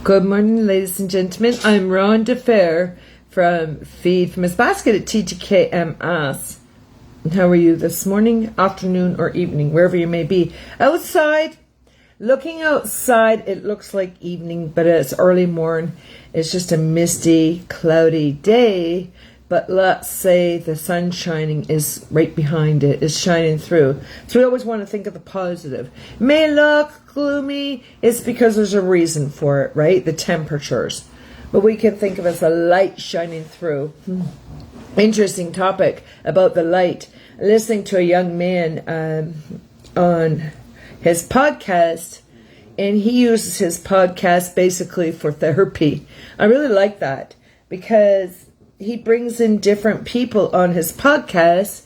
Good morning, ladies and gentlemen. I'm Rhonda Fair from Feed from His Basket at TGKMS. How are you this morning, afternoon, or evening, wherever you may be? Outside, looking outside, it looks like evening, but it's early morn. It's just a misty, cloudy day. But let's say the sun shining is right behind it, is shining through. So we always want to think of the positive. It may look gloomy, it's because there's a reason for it, right? The temperatures. But we can think of it as a light shining through. Interesting topic about the light. Listening to a young man on his podcast, and he uses his podcast basically for therapy. I really like that because he brings in different people on his podcast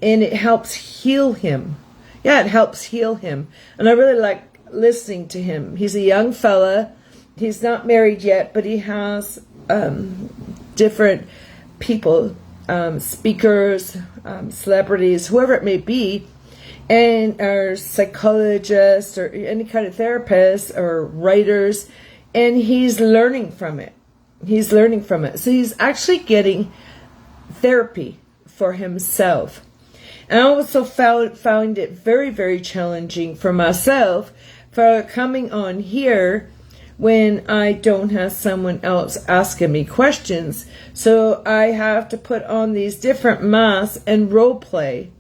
and it helps heal him. Yeah, it helps heal him. And I really like listening to him. He's a young fella. He's not married yet, but he has different people, speakers, celebrities, whoever it may be, and are psychologists or any kind of therapists or writers, and he's learning from it. So he's actually getting therapy for himself. And I also found it very, very challenging for myself for coming on here when I don't have someone else asking me questions. So I have to put on these different masks and role play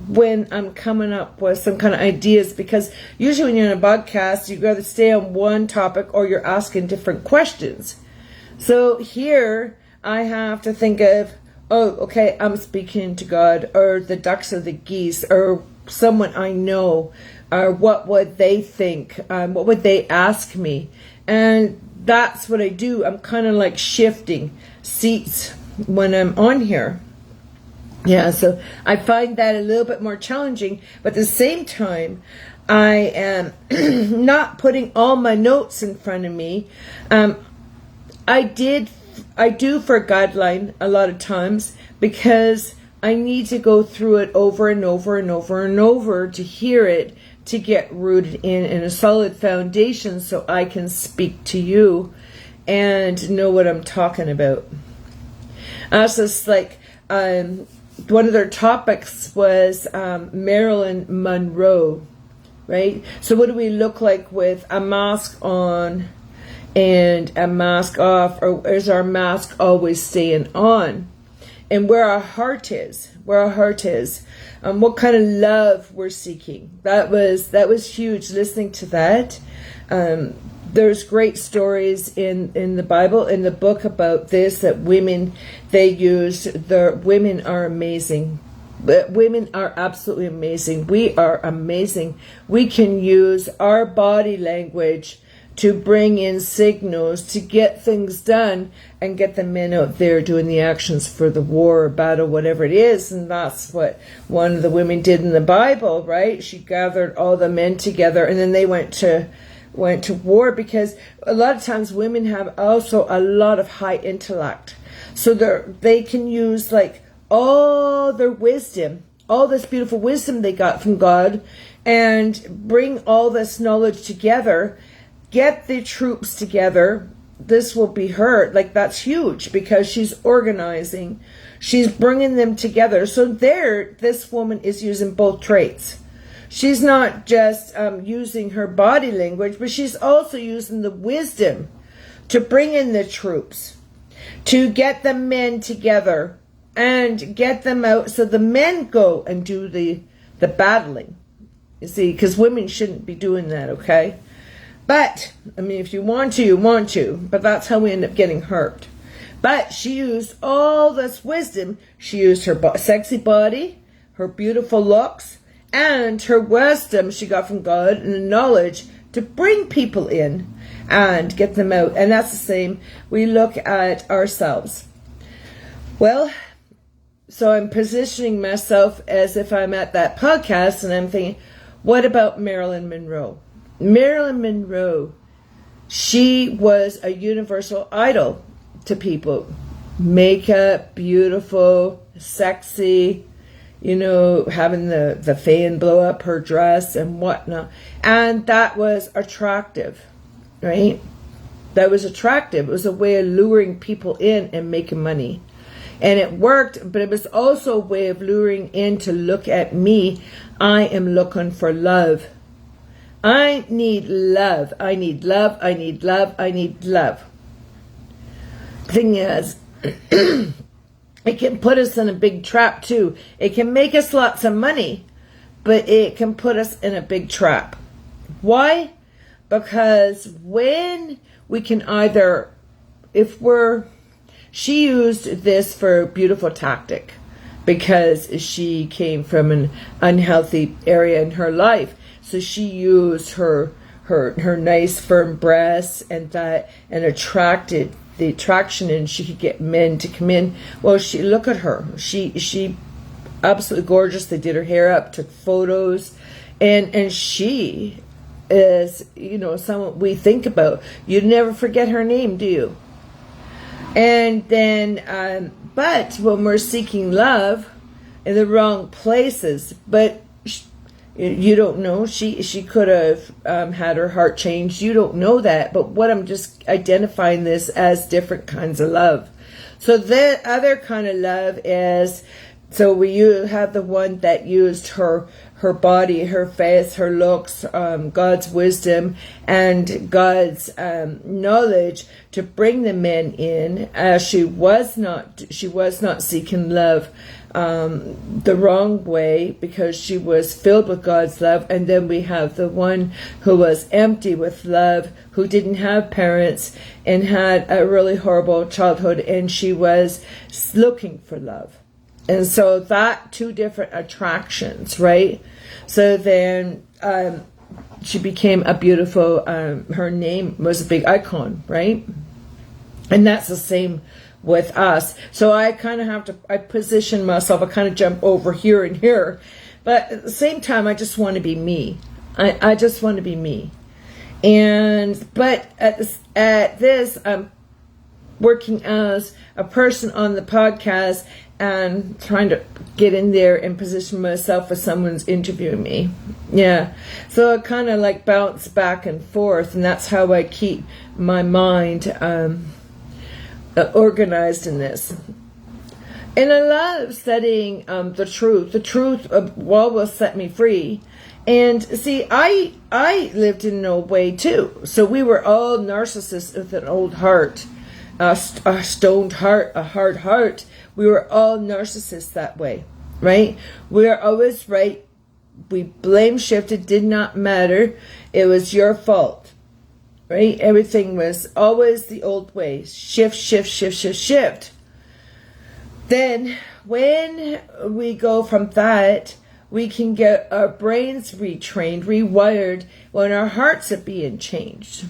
when I'm coming up with some kind of ideas, because usually when you're in a podcast, you got to stay on one topic or you're asking different questions. So here I have to think of, oh, okay, I'm speaking to God, or the ducks or the geese, or someone I know, or what would they think? What would they ask me? And that's what I do. I'm kind of like shifting seats when I'm on here. Yeah, so I find that a little bit more challenging, but at the same time, I am not putting all my notes in front of me. I do for a guideline a lot of times because I need to go through it over and over and over and over to hear it, to get rooted in a solid foundation so I can speak to you and know what I'm talking about. So it's like, one of their topics was Marilyn Monroe, right? So what do we look like with a mask on and a mask off, or is our mask always staying on? And where our heart is, what kind of love we're seeking. That was huge, listening to that. There's great stories in the Bible, in the book, about this, that women, women are amazing. Women are absolutely amazing. We are amazing. We can use our body language to bring in signals to get things done and get the men out there doing the actions for the war or battle, whatever it is. And that's what one of the women did in the Bible, right? She gathered all the men together and then they went to war, because a lot of times women have also a lot of high intellect. So they can use like all their wisdom, all this beautiful wisdom they got from God, and bring all this knowledge together, get the troops together. This will be her. Like, that's huge because she's organizing. She's bringing them together. So this woman is using both traits. She's not just using her body language, but she's also using the wisdom to bring in the troops, to get the men together and get them out so the men go and do the battling. You see, because women shouldn't be doing that, okay? But, I mean, if you want to, you want to. But that's how we end up getting hurt. But she used all this wisdom. She used her sexy body, her beautiful looks, and her wisdom she got from God, and the knowledge to bring people in and get them out. And that's the same. We look at ourselves. Well, so I'm positioning myself as if I'm at that podcast, and I'm thinking, what about Marilyn Monroe? Marilyn Monroe, she was a universal idol to people. Makeup, beautiful, sexy, having the fan blow up her dress and whatnot. And that was attractive, right? That was attractive. It was a way of luring people in and making money. And it worked, but it was also a way of luring in to look at me. I am looking for love. I need love. I need love. I need love. I need love. Thing is, it can put us in a big trap too. It can make us lots of money, but it can put us in a big trap. Why? Because when we can either, she used this for a beautiful tactic because she came from an unhealthy area in her life. So she used her nice firm breasts and attracted the attraction, and she could get men to come in. Well, look at her. She absolutely gorgeous. They did her hair up, took photos, and she is, someone we think about. You'd never forget her name, do you? And then, but when we're seeking love in the wrong places, but you don't know, she could have had her heart changed. You don't know that. But what I'm just identifying this as different kinds of love. So the other kind of love is, so you have the one that used her body, her face, her looks, God's wisdom and God's knowledge to bring the men in. She was not seeking love the wrong way, because she was filled with God's love. And then we have the one who was empty with love, who didn't have parents and had a really horrible childhood, and she was looking for love. And so that two different attractions, right? So then she became a beautiful, her name was a big icon, right? And that's the same with us. So I kind of I position myself, I kind of jump over here and here. But at the same time, I just want to be me. I just want to be me. But at this, I'm working as a person on the podcast and trying to get in there and position myself as someone's interviewing me. Yeah. So I kind of like bounce back and forth, and that's how I keep my mind organized in this. And I love studying the truth. The truth will set me free. And see, I lived in an old way too. So we were all narcissists with an old heart, a stoned heart, a hard heart. We were all narcissists that way, right? We are always right. We blame shifted, did not matter. It was your fault, right? Everything was always the old way. Shift, shift, shift, shift, shift. Then when we go from that, we can get our brains retrained, rewired, when our hearts are being changed.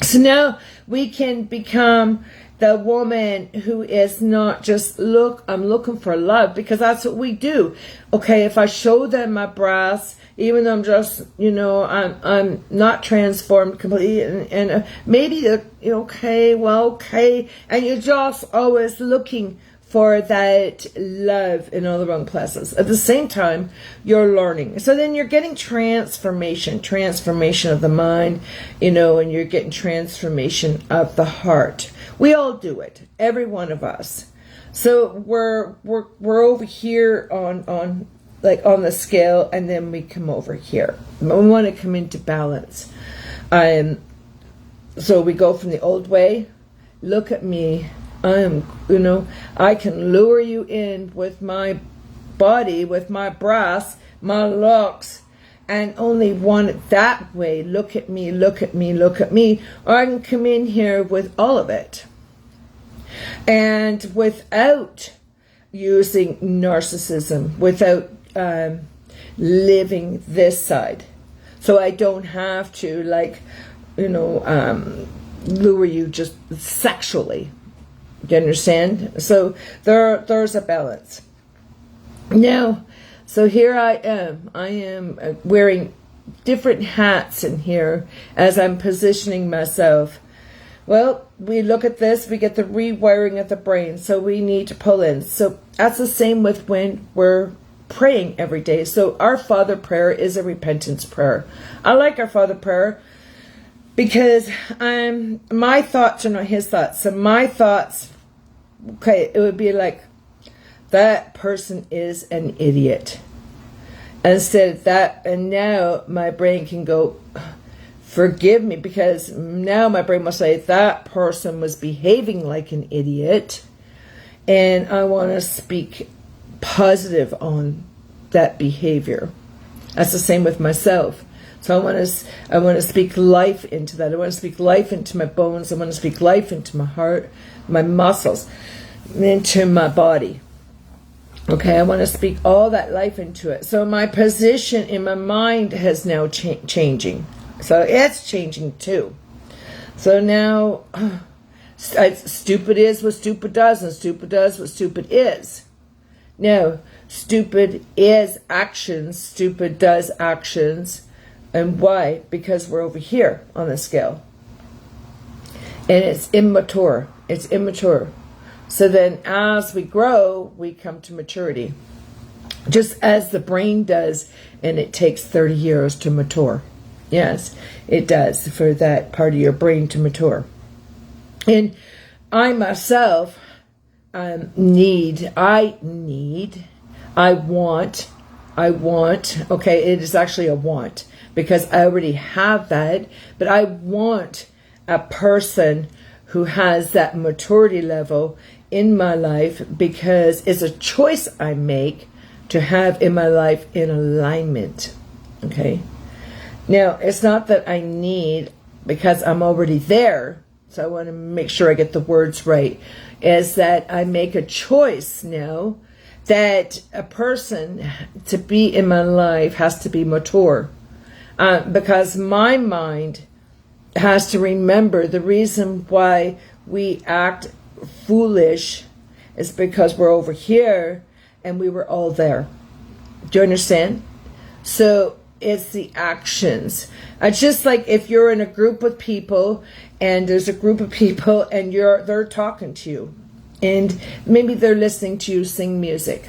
So now we can become the woman who is not just, I'm looking for love, because that's what we do. Okay, if I show them my breasts, even though I'm just, I'm not transformed completely, and maybe, okay, and you're just always looking for that love in all the wrong places. At the same time, you're learning. So then you're getting transformation of the mind, and you're getting transformation of the heart. We all do it, every one of us. So we're over here on the scale, and then we come over here. We want to come into balance. So we go from the old way. Look at me. I can lure you in with my body, with my breasts, my looks, and only want it that way. Look at me, look at me, look at me. Or I can come in here with all of it. And without using narcissism, without living this side. So I don't have to, lure you just sexually. Do you understand? So there's a balance. Now, so here I am. I am wearing different hats in here as I'm positioning myself. Well, we look at this, we get the rewiring of the brain, so we need to pull in. So that's the same with when we're praying every day. So our Father prayer is a repentance prayer. I like our Father prayer because my thoughts are not his thoughts. So my thoughts, okay, it would be like, that person is an idiot. Instead of that, and now my brain can go, forgive me, because now my brain will say, that person was behaving like an idiot, and I want to speak positive on that behavior. That's the same with myself. So I want to speak life into that. I want to speak life into my bones. I want to speak life into my heart, my muscles, into my body. Okay, I want to speak all that life into it. So my position in my mind has now changing. So it's changing too. So now, stupid is what stupid does, and stupid does what stupid is. No, stupid is actions, stupid does actions. And why? Because we're over here on the scale. And it's immature. It's immature. So then as we grow, we come to maturity. Just as the brain does, and it takes 30 years to mature. Yes, it does, for that part of your brain to mature. And I myself I want, okay, it is actually a want, because I already have that, but I want a person who has that maturity level in my life, because it's a choice I make to have in my life in alignment. Okay. Now, it's not that I need, because I'm already there, so I want to make sure I get the words right, is that I make a choice now that a person to be in my life has to be mature. Because my mind has to remember the reason why we act foolish is because we're over here and we were all there. Do you understand? So it's the actions. It's just like if you're in a group with people and there's a group of people and they're talking to you and maybe they're listening to you sing music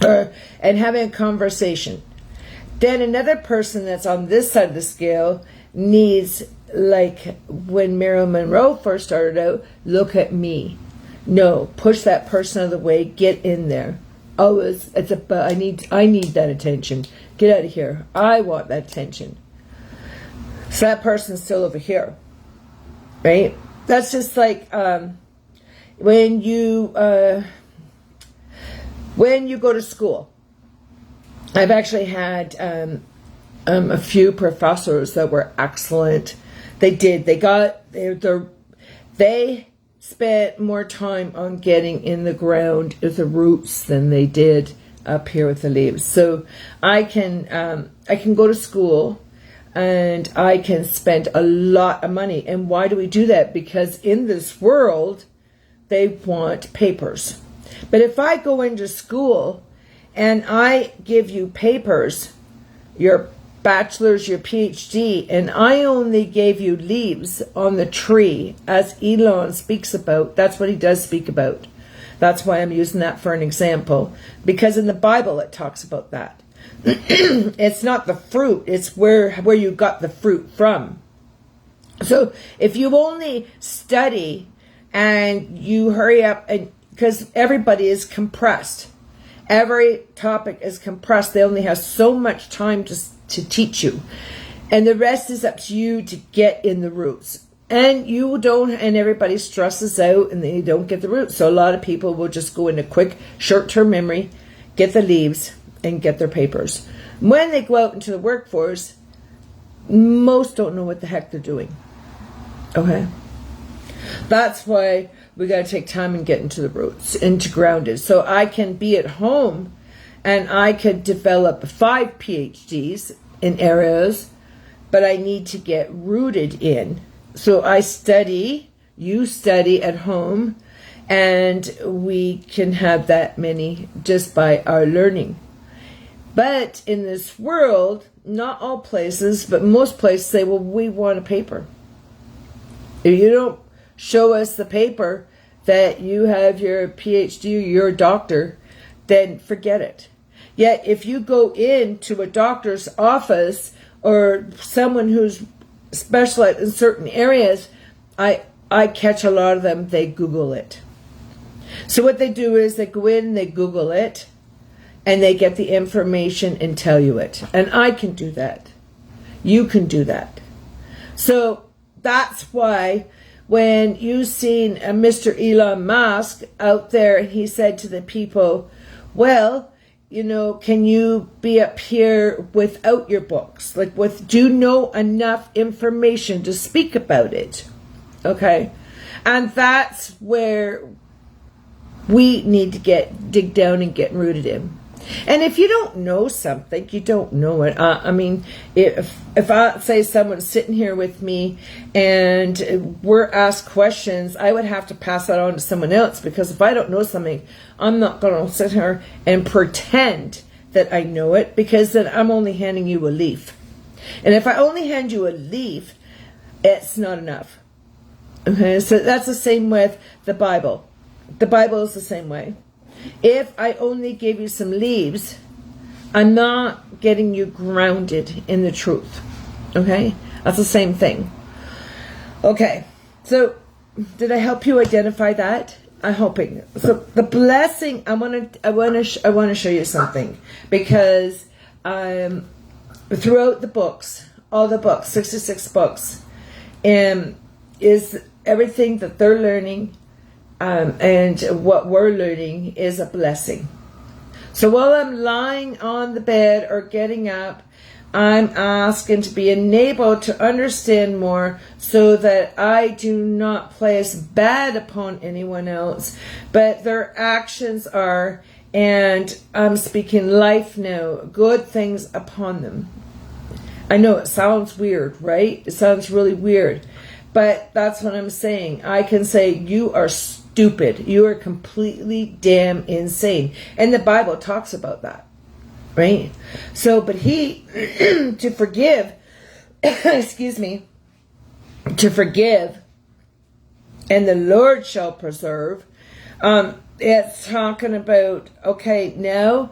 and having a conversation. Then another person that's on this side of the scale needs, like when Marilyn Monroe first started out, look at me. No, push that person out of the way, get in there. Oh, I need that attention. Get out of here. I want that attention. So that person's still over here. Right? That's just like when you go to school. I've actually had a few professors that were excellent. They spent more time on getting in the ground with the roots than they did up here with the leaves. So I can go to school and I can spend a lot of money. And why do we do that? Because in this world, they want papers. But if I go into school and I give you papers, your bachelor's, your PhD, and I only gave you leaves on the tree, as Elon speaks about. That's what he does speak about. That's why I'm using that for an example, because in the Bible it talks about that. It's not the fruit, it's where you got the fruit from. So if you only study and you hurry up, and because everybody is compressed, every topic is compressed, they only have so much time to teach you, and the rest is up to you to get in the roots. And you don't, and everybody stresses out and they don't get the roots. So a lot of people will just go into quick short-term memory, get the leaves, and get their papers. When they go out into the workforce, most don't know what the heck they're doing. Okay? That's why we got to take time and get into the roots, into grounded. So I can be at home and I could develop 5 PhDs in areas, but I need to get rooted in. So I study, you study at home, and we can have that many just by our learning. But in this world, not all places, but most places say, well, we want a paper. If you don't show us the paper that you have your PhD or your doctor, then forget it. Yet if you go into a doctor's office or someone who's specialized in certain areas, I catch a lot of them, they Google it. So what they do is they go in, they Google it, and they get the information and tell you it. And I can do that. You can do that. So that's why when you seen Mr. Elon Musk out there, and he said to the people, well, you know, can you be up here without your books? Like, do you know enough information to speak about it? Okay. And that's where we need to dig down and get rooted in. And if you don't know something, you don't know it. I mean, if I say someone's sitting here with me and we're asked questions, I would have to pass that on to someone else, because if I don't know something, I'm not going to sit here and pretend that I know it, because then I'm only handing you a leaf. And if I only hand you a leaf, it's not enough. Okay, so that's the same with the Bible. The Bible is the same way. If I only give you some leaves, I'm not getting you grounded in the truth. Okay? That's the same thing. Okay. So, did I help you identify that? I'm hoping. So, the blessing, I want to show you something, because throughout the books, all the books, 66 books, is everything that they're learning. And what we're learning is a blessing. So while I'm lying on the bed or getting up, I'm asking to be enabled to understand more, so that I do not place bad upon anyone else, but their actions are, and I'm speaking life now, good things upon them. I know it sounds weird, right? It sounds really weird. But that's what I'm saying. I can say, you are stupid. You are completely damn insane. And the Bible talks about that. Right? So, but to forgive, excuse me, to forgive, and the Lord shall preserve. It's talking about, okay, now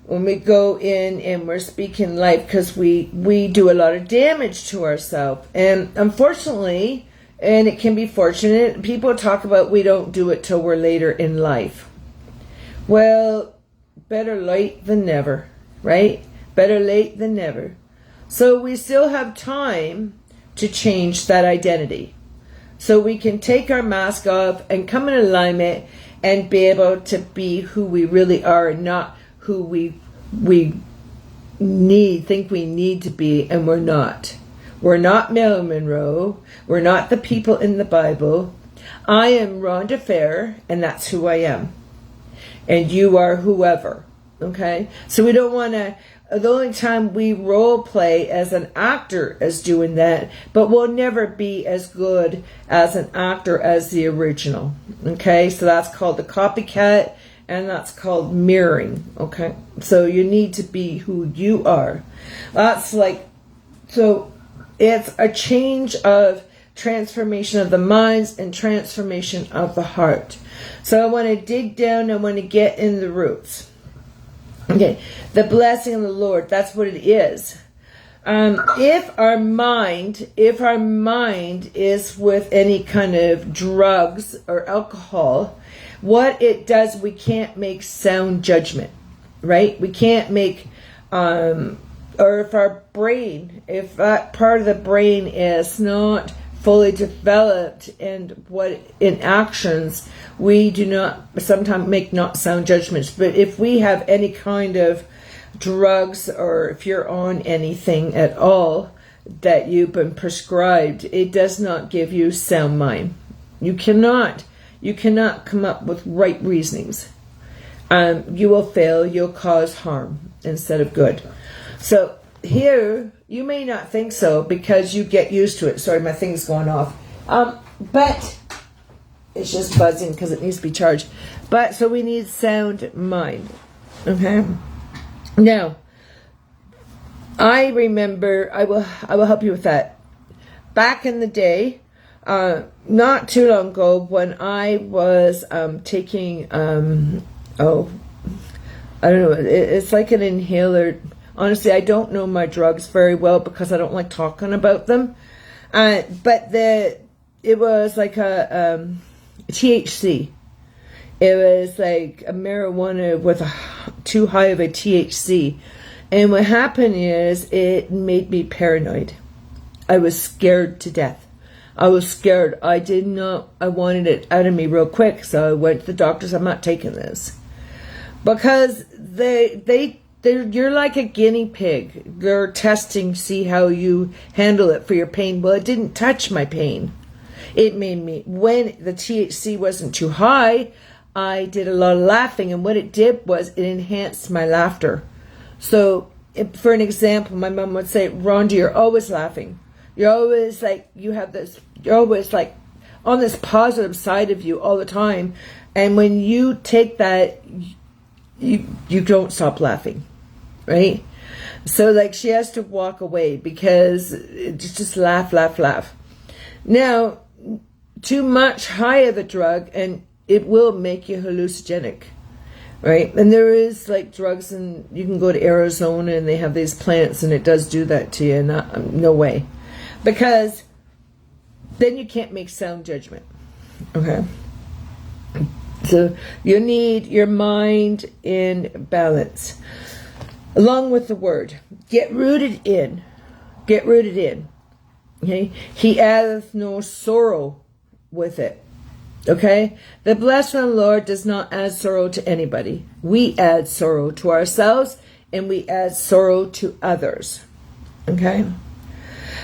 when we go in and we're speaking life, because we do a lot of damage to ourselves. And unfortunately, and it can be fortunate, people talk about we don't do it till we're later in life. Well, better late than never, right? Better late than never. So we still have time to change that identity. So we can take our mask off and come in alignment and be able to be who we really are, and not who we think we need to be, and we're not. We're not Marilyn Monroe. We're not the people in the Bible. I am Rhonda Fair, and that's who I am. And you are whoever. Okay? So we don't want to, the only time we role play as an actor is doing that, but we'll never be as good as an actor as the original. Okay? So that's called the copycat, and that's called mirroring. Okay? So you need to be who you are. That's like, so it's a change of transformation of the minds and transformation of the heart. So I want to dig down, I want to get in the roots. Okay, the blessing of the Lord, that's what it is. If our mind is with any kind of drugs or alcohol, what it does, we can't make sound judgment, right? We can't make, or if our brain, if that part of the brain is not fully developed, and what in actions, we do not sometimes make not sound judgments. But if we have any kind of drugs, or if you're on anything at all that you've been prescribed, it does not give you sound mind. You cannot come up with right reasonings. You will fail, you'll cause harm instead of good. So here, you may not think so because you get used to it. Sorry, my thing's going off. But it's just buzzing because it needs to be charged. But so we need sound mind. Okay? Now, I remember, I will help you with that. Back in the day, not too long ago, when I was taking, I don't know. It's like an inhaler. Honestly, I don't know my drugs very well because I don't like talking about them. But it was like a THC. It was like a marijuana with too high of a THC. And what happened is it made me paranoid. I was scared to death. I was scared. I wanted it out of me real quick. So I went to the doctors. I'm not taking this. Because you're like a guinea pig. They're testing to see how you handle it for your pain. Well, it didn't touch my pain. It made me, when the THC wasn't too high, I did a lot of laughing. And what it did was it enhanced my laughter. So, for an example, my mom would say, Rhonda, you're always laughing. You're always like, you're always like on this positive side of you all the time. And when you take that, you don't stop laughing, right? So like she has to walk away because it's just laugh. Now, too much high of the drug and it will make you hallucinogenic, right? And there is like drugs, and you can go to Arizona and they have these plants and it does do that to you. No way. Because then you can't make sound judgment, okay? So you need your mind in balance, along with the word. Get rooted in. Okay? He addeth no sorrow with it. Okay? The blessed one of the Lord does not add sorrow to anybody. We add sorrow to ourselves and we add sorrow to others. Okay?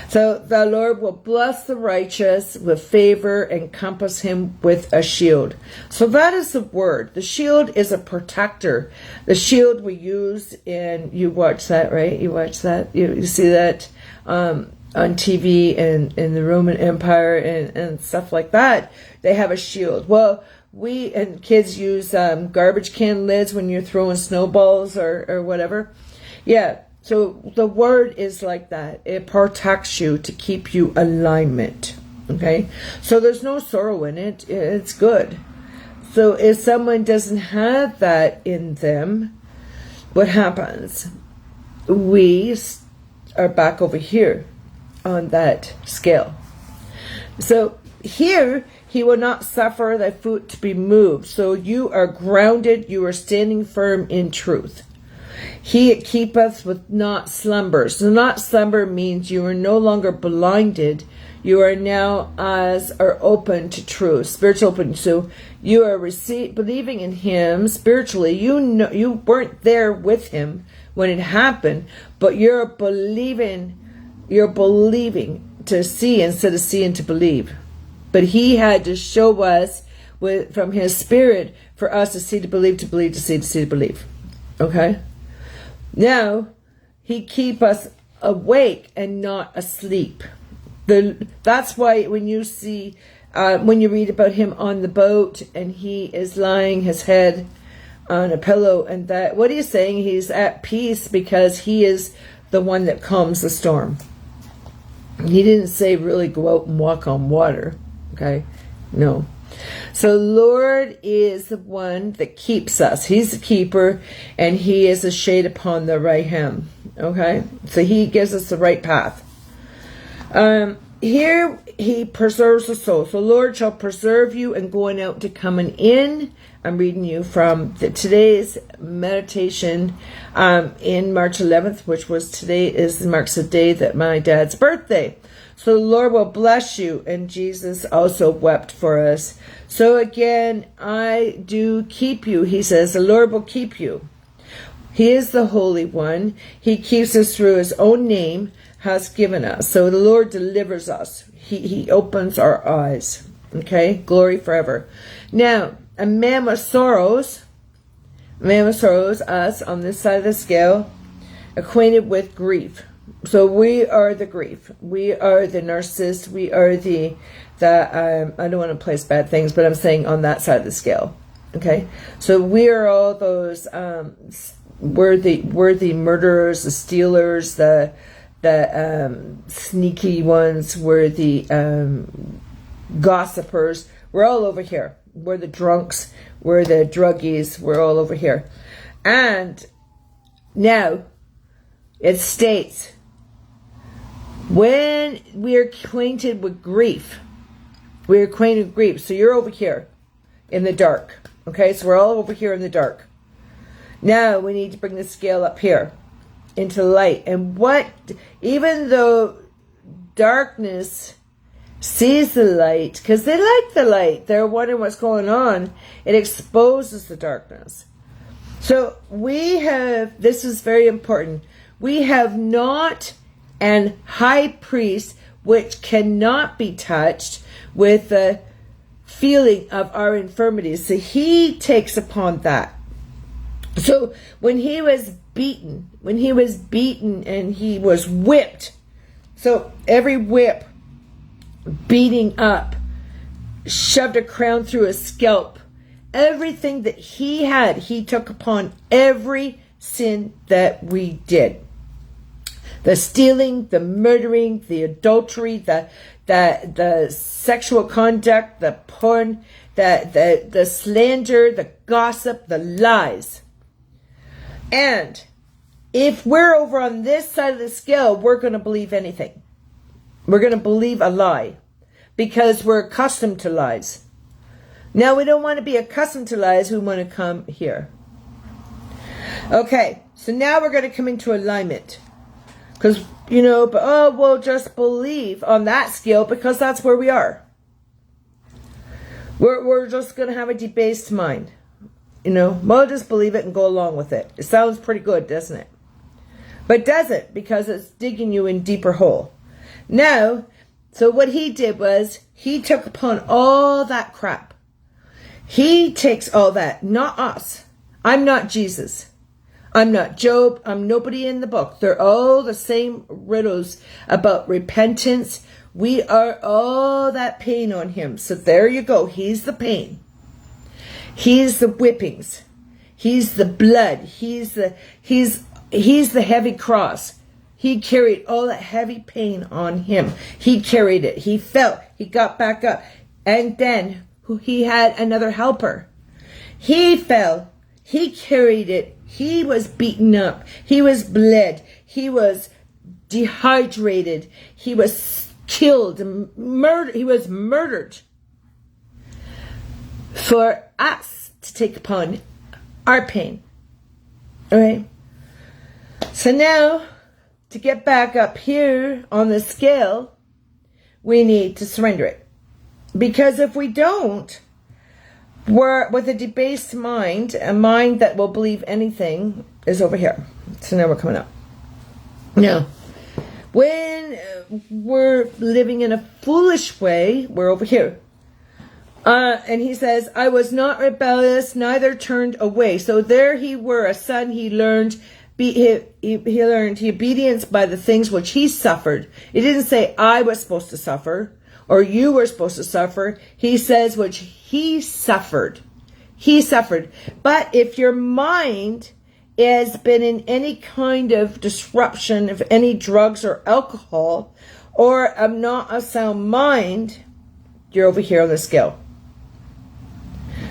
So the Lord will bless the righteous with favor and compass him with a shield. So that is the word. The shield is a protector. The shield we use you watch that, right? You watch that. You see that on TV and in the Roman Empire and stuff like that. They have a shield. Well, we and kids use garbage can lids when you're throwing snowballs or whatever. Yeah. So the word is like that. It protects you to keep you alignment. Okay? So there's no sorrow in it. It's good. So if someone doesn't have that in them, what happens? We are back over here on that scale. So here, he will not suffer thy foot to be moved. So you are grounded. You are standing firm in truth. He keepeth with not slumber. So not slumber means you are no longer blinded. You are now are open to truth, spiritual open. So you are believing in him spiritually. You weren't there with him when it happened, but you're believing to see instead of seeing to believe. But he had to show us from his spirit for us to see, to believe, to believe, to see, to believe. Okay? Now, he keep us awake and not asleep. That's why when you see, when you read about him on the boat and he is lying his head on a pillow and that, what he's saying, he's at peace because he is the one that calms the storm. He didn't say really go out and walk on water. Okay? No. So Lord is the one that keeps us. He's the keeper, and he is a shade upon the right hand. Okay? So he gives us the right path. Here he preserves the soul. So Lord shall preserve you and going out to coming in. I'm reading you from today's meditation in March 11th, which was marks the day that my dad's birthday. So the Lord will bless you, and Jesus also wept for us. So again, I do keep you. He says, the Lord will keep you. He is the Holy One. He keeps us through his own name has given us. So the Lord delivers us. He opens our eyes. Okay? Glory forever. Now, a man with sorrows, us on this side of the scale, acquainted with grief. So we are the grief. We are the narcissist. We are the I don't want to place bad things, but I'm saying on that side of the scale. Okay? So we are all those we're the murderers, the stealers, the sneaky ones. We're the gossipers. We're all over here. We're the drunks. We're the druggies. We're all over here. And now it states, when we're acquainted with grief, we're acquainted with grief. So you're over here in the dark. Okay, so we're all over here in the dark. Now we need to bring the scale up here into light. And even though darkness sees the light, because they like the light, they're wondering what's going on, it exposes the darkness. So this is very important, we have not an high priest which cannot be touched with the feeling of our infirmities. So he takes upon that. So when he was beaten and he was whipped, so every whip, beating up, shoved a crown through his scalp, everything that he had, he took upon every sin that we did. The stealing, the murdering, the adultery, the sexual conduct, the porn, the slander, the gossip, the lies. And if we're over on this side of the scale, we're going to believe anything. We're going to believe a lie because we're accustomed to lies. Now, we don't want to be accustomed to lies. We want to come here. Okay, so now we're going to come into alignment. Because, we'll just believe on that scale because that's where we are. We're just going to have a debased mind. We'll just believe it and go along with it. It sounds pretty good, doesn't it? But does it? Because it's digging you in deeper hole. Now, so what he did was he took upon all that crap. He takes all that, not us. I'm not Jesus. I'm not Job. I'm nobody in the book. They're all the same riddles about repentance. We are all that pain on him. So there you go. He's the pain. He's the whippings. He's the blood. He's the heavy cross. He carried all that heavy pain on him. He carried it. He fell. He got back up. And then he had another helper. He fell. He carried it. He was beaten up. He was bled. He was dehydrated. He was killed, murdered. He was murdered for us to take upon our pain. All right. So now, to get back up here on the scale, we need to surrender it. Because if we don't, we're with a debased mind, a mind that will believe anything, is over here. So now we're coming up. Now, when we're living in a foolish way, we're over here. And he says, I was not rebellious, neither turned away. So there he were, a son, he learned obedience by the things which he suffered. It didn't say I was supposed to suffer or you were supposed to suffer. He says which he suffered. He suffered. But if your mind has been in any kind of disruption of any drugs or alcohol or not a sound mind, you're over here on the scale.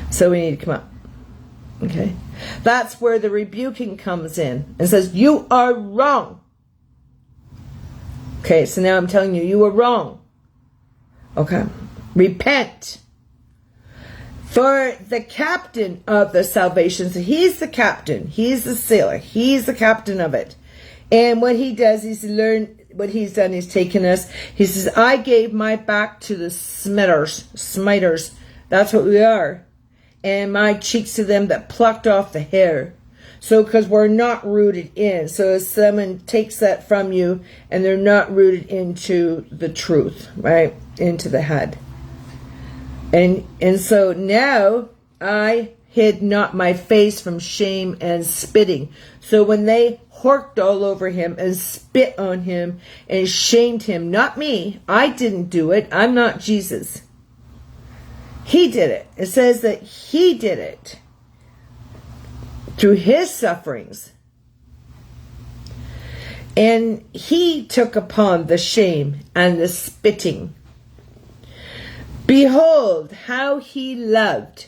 So we need to come up. Okay. That's where the rebuking comes in and says, you are wrong. Okay, so now I'm telling you, you were wrong. Okay. Repent. For the captain of the salvation, so he's the captain, he's the sailor, he's the captain of it. And what he does is what he's done is taken us. He says, I gave my back to the smiters. That's what we are. And my cheeks to them that plucked off the hair. So, because we're not rooted in. So, if someone takes that from you and they're not rooted into the truth, right? Into the head. And so now I hid not my face from shame and spitting. So when they horked all over him and spit on him and shamed him, not me, I didn't do it. I'm not Jesus. He did it. It says that he did it through his sufferings. And he took upon the shame and the spitting. Behold, how he loved.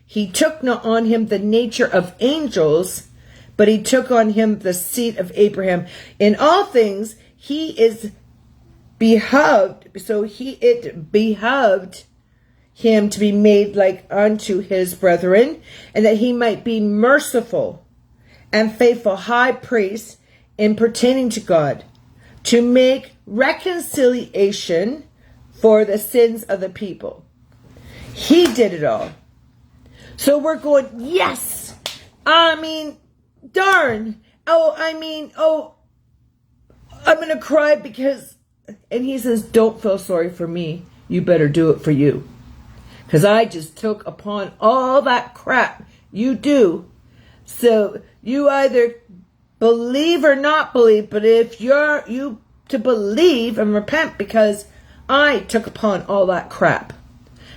He took not on him the nature of angels, but he took on him the seed of Abraham. In all things, he is behoved, so it behoved him to be made like unto his brethren, and that he might be merciful and faithful high priest in pertaining to God, to make reconciliation for the sins of the people. He did it all. So we're going, yes! Darn! I'm going to cry because... And he says, don't feel sorry for me. You better do it for you. Because I just took upon all that crap you do. So you either believe or not believe, but if you to believe and repent, because I took upon all that crap.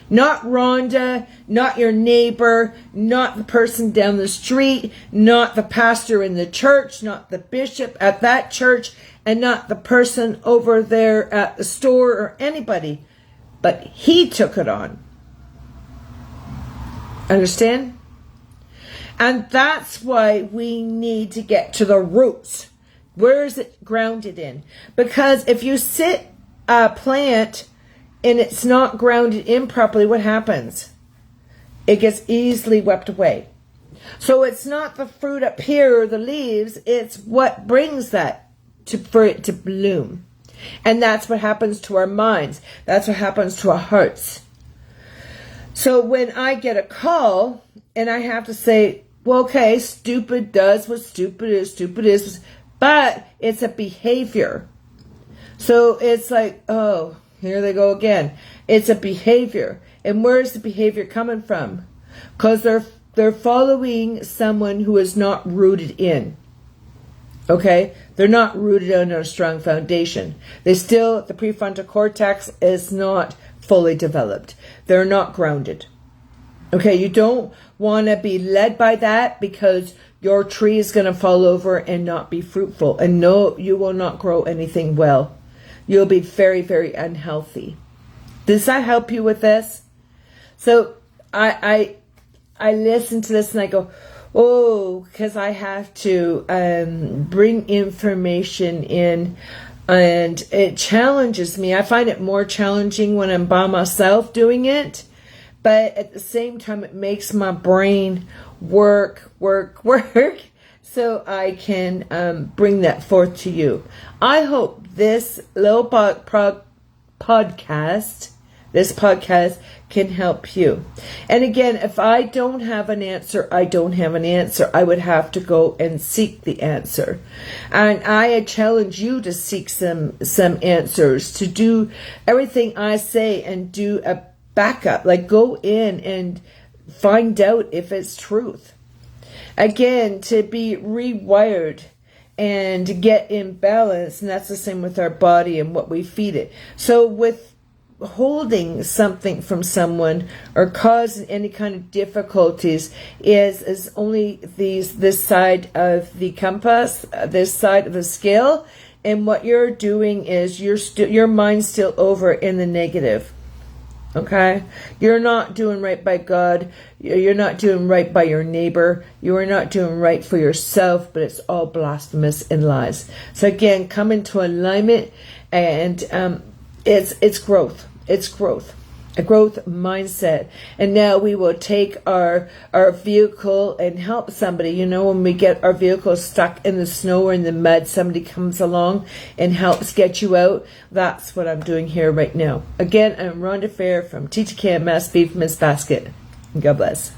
Not Rhonda, not your neighbor, not the person down the street, not the pastor in the church, not the bishop at that church, and not the person over there at the store or anybody. But he took it on. Understand? And that's why we need to get to the roots. Where is it grounded in? Because if you sit a plant and it's not grounded in properly, what happens? It gets easily swept away. So it's not the fruit up here or the leaves, it's what brings that for it to bloom. And that's what happens to our minds. That's what happens to our hearts. So when I get a call and I have to say, well, okay, stupid does what stupid is, but it's a behavior. So it's like, oh, here they go again. It's a behavior. And where is the behavior coming from? Because they're following someone who is not rooted in. Okay? They're not rooted on a strong foundation. The prefrontal cortex is not fully developed. They're not grounded. Okay, you don't want to be led by that, because your tree is going to fall over and not be fruitful. And no, you will not grow anything well. You'll be very, very unhealthy. Does that help you with this? So I listen to this and I go, oh, because I have to bring information in, and it challenges me. I find it more challenging when I'm by myself doing it, but at the same time it makes my brain work, so I can bring that forth to you. I hope this little podcast can help you. And again, if I don't have an answer, I don't have an answer. I would have to go and seek the answer. And I challenge you to seek some answers, to do everything I say and do a backup. Like, go in and find out if it's truth. Again, to be rewired and to get in balance. And that's the same with our body and what we feed it. So with holding something from someone or causing any kind of difficulties is only this side of the compass, this side of the scale, and what you're doing is your mind's still over in the negative. Okay, you're not doing right by God. You're not doing right by your neighbor. You are not doing right for yourself, but it's all blasphemous and lies. So again, come into alignment, and it's growth. It's growth, a growth mindset. And now we will take our vehicle and help somebody. You know, when we get our vehicle stuck in the snow or in the mud, somebody comes along and helps get you out. That's what I'm doing here right now. Again, I'm Rhonda Fair from TTK Mass Beef Miss Basket. God bless.